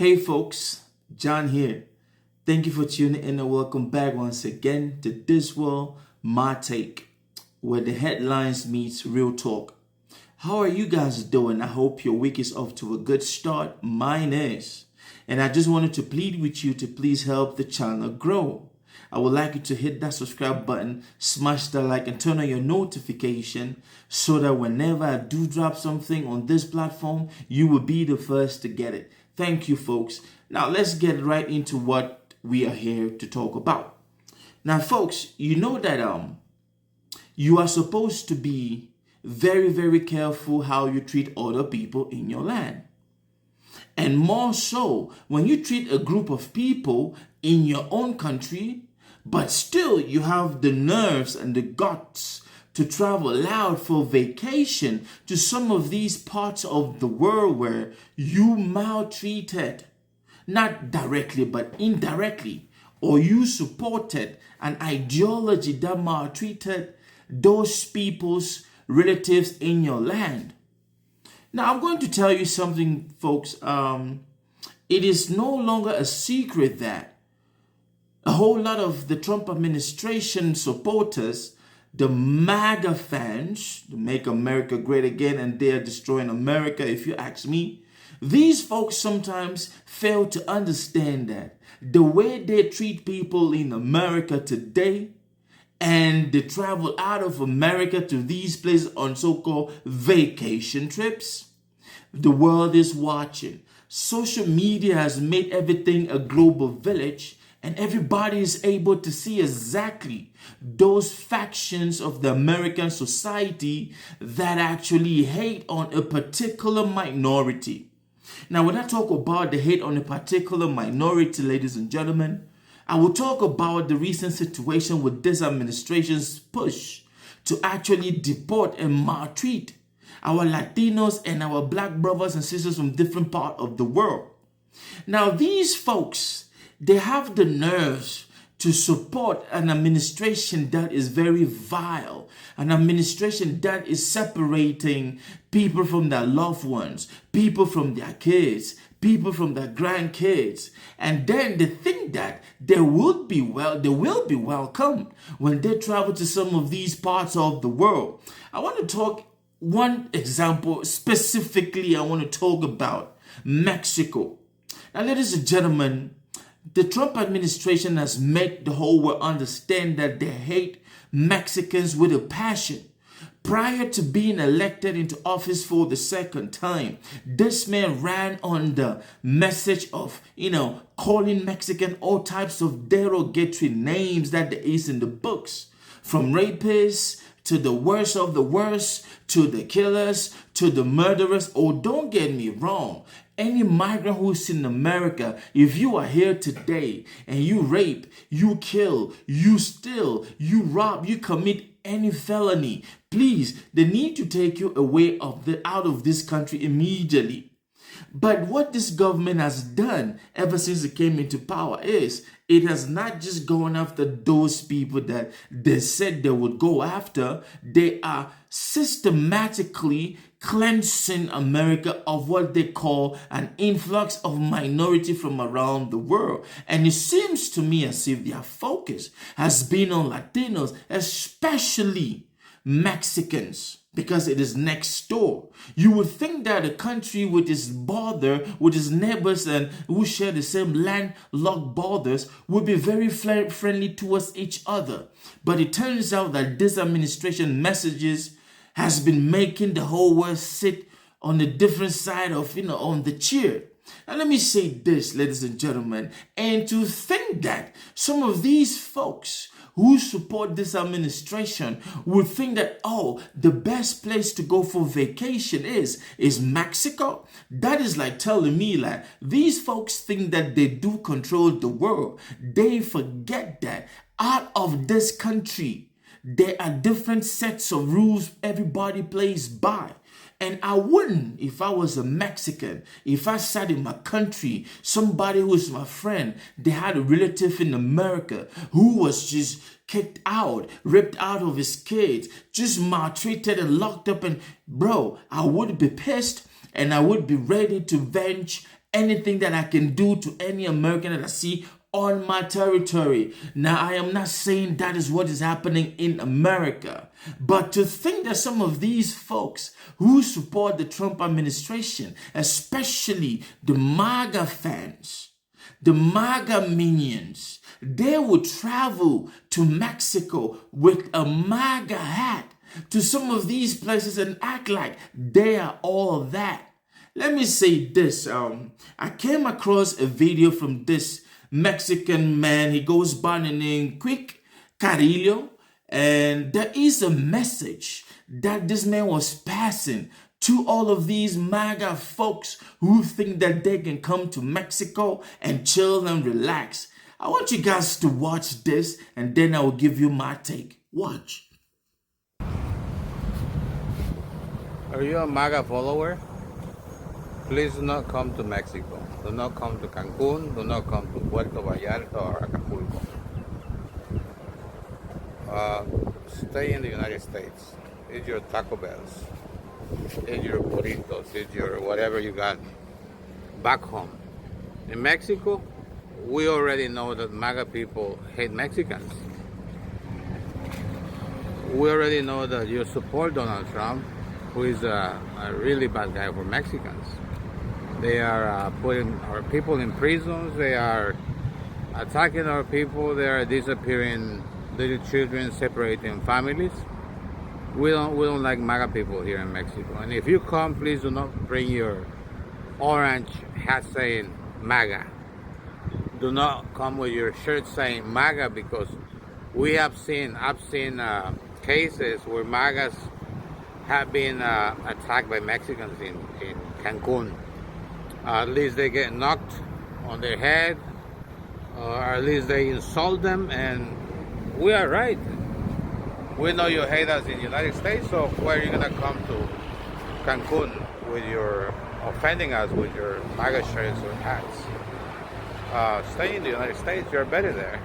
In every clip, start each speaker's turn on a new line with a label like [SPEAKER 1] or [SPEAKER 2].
[SPEAKER 1] Hey folks, John here. Thank you for tuning in and welcome back once again to This World, My Take, where the headlines meets real talk. How are you guys doing? I hope your week is off to a good start. Mine is. And I just wanted to plead with you to please help the channel grow. I would like you to hit that subscribe button, smash that like and turn on your notification so that whenever I do drop something on this platform, you will be the first to get it. Thank you, folks. Now let's get right into what we are here to talk about. Now, folks, you know that you are supposed to be very, very careful how you treat other people in your land. And more so when you treat a group of people in your own country, but still you have the nerves and the guts to travel out for vacation to some of these parts of the world where you maltreated, not directly but indirectly, or you supported an ideology that maltreated those people's relatives in your land. Now, I'm going to tell you something, folks. It is no longer a secret that a whole lot of the Trump administration supporters, the MAGA fans, the Make America Great Again, and they are destroying America, if you ask me, these folks sometimes fail to understand that the way they treat people in America today, and they travel out of America to these places on so-called vacation trips, the world is watching. Social media has made everything a global village, and everybody is able to see exactly those factions of the American society that actually hate on a particular minority. Now, when I talk about the hate on a particular minority, ladies and gentlemen, I will talk about the recent situation with this administration's push to actually deport and maltreat our Latinos and our black brothers and sisters from different parts of the world. Now, these folks, they have the nerves to support an administration that is very vile, an administration that is separating people from their loved ones, people from their kids, people from their grandkids, and then they think that they will be welcomed when they travel to some of these parts of the world. I want to talk one example specifically. I want to talk about Mexico. Now, ladies and gentlemen, the Trump administration has made the whole world understand that they hate Mexicans with a passion. Prior to being elected into office for the second time, this man ran on the message of, calling Mexican all types of derogatory names that there is in the books. From rapists to the worst of the worst, to the killers, to the murderers. Oh, don't get me wrong. Any migrant who's in America, if you are here today and you rape, you kill, you steal, you rob, you commit any felony, please, they need to take you away out of this country immediately. But what this government has done ever since it came into power is it has not just gone after those people that they said they would go after. They are systematically cleansing America of what they call an influx of minority from around the world. And it seems to me as if their focus has been on Latinos, especially Mexicans, because it is next door. You would think that a country with its border, with its neighbors and who share the same landlocked borders would be very friendly towards each other. But it turns out that this administration messages has been making the whole world sit on a different side of, on the chair. Now, let me say this, ladies and gentlemen, and to think that some of these folks who support this administration would think that, the best place to go for vacation is Mexico. That is like telling me like these folks think that they do control the world. They forget that out of this country, there are different sets of rules everybody plays by. And I wouldn't, if I was a Mexican, if I sat in my country, somebody who is my friend, they had a relative in America who was just kicked out, ripped out of his kids, just maltreated and locked up. And bro, I would be pissed and I would be ready to venge anything that I can do to any American that I see on my territory. Now, I am not saying that is what is happening in America, but to think that some of these folks who support the Trump administration, especially the MAGA fans, the MAGA minions, they would travel to Mexico with a MAGA hat to some of these places and act like they are all that. Let me say this. I came across a video from this Mexican man. He goes by the name Quick Carillo. And there is a message that this man was passing to all of these MAGA folks who think that they can come to Mexico and chill and relax. I want you guys to watch this, and then I will give you my take. Watch.
[SPEAKER 2] Are you a MAGA follower? Please do not come to Mexico. Do not come to Cancun. Do not come to Puerto Vallarta or Acapulco. Stay in the United States. Eat your Taco Bells. Eat your burritos. Eat your whatever you got back home. In Mexico, we already know that MAGA people hate Mexicans. We already know that you support Donald Trump, who is a really bad guy for Mexicans. They are putting our people in prisons. They are attacking our people. They are disappearing little children, separating families. We don't like MAGA people here in Mexico. And if you come, please do not bring your orange hat saying MAGA. Do not come with your shirt saying MAGA, because I've seen cases where MAGAs have been attacked by Mexicans in Cancun. At least they get knocked on their head, or at least they insult them, and we are right. We know you hate us in the United States, so why are you gonna come to Cancun with your offending us with your MAGA shirts or hats? Stay in the United States. You're better there.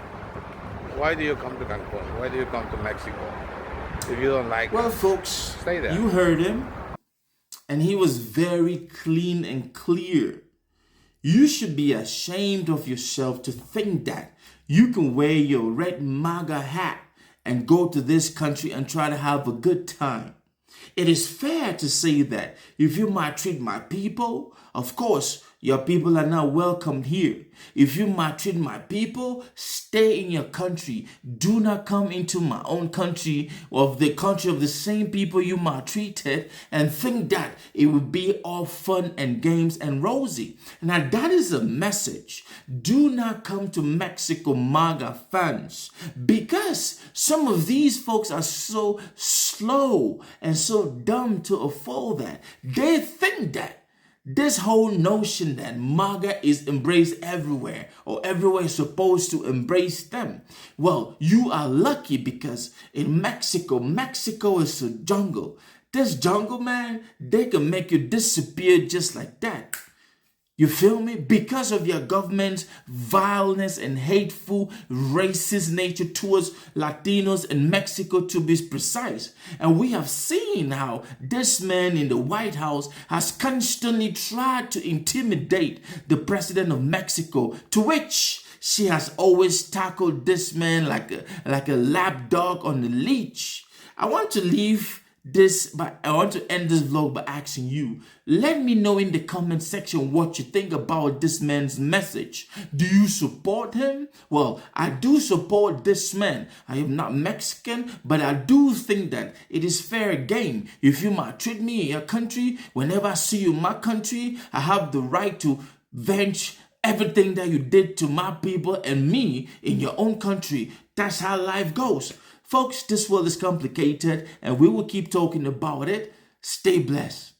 [SPEAKER 2] Why do you come to Cancun? Why do you come to Mexico? If you don't like
[SPEAKER 1] Well,
[SPEAKER 2] it,
[SPEAKER 1] folks,
[SPEAKER 2] stay there.
[SPEAKER 1] You heard him, and he was very clean and clear. You should be ashamed of yourself to think that you can wear your red MAGA hat and go to this country and try to have a good time. It is fair to say that if you maltreat my people, of course, your people are not welcome here. If you maltreat my people, stay in your country. Do not come into my own country, or the country of the same people you maltreated, and think that it will be all fun and games and rosy. Now that is a message. Do not come to Mexico, MAGA fans, because some of these folks are so slow and so dumb to afford that. They think that this whole notion that MAGA is embraced everywhere, or everywhere is supposed to embrace them. Well, you are lucky, because in Mexico is a jungle. This jungle, man, they can make you disappear just like that. You feel me? Because of your government's violence and hateful, racist nature towards Latinos in Mexico, to be precise. And we have seen how this man in the White House has constantly tried to intimidate the president of Mexico, to which she has always tackled this man like a lap dog on the leash. I want to end this vlog by asking you, let me know in the comment section what you think about this man's message. Do you support him? Well, I do support this man. I am not Mexican, but I do think that it is fair game. If you maltreat me in your country, whenever I see you in my country, I have the right to venge everything that you did to my people and me in your own country. That's how life goes. Folks, this world is complicated, and we will keep talking about it. Stay blessed.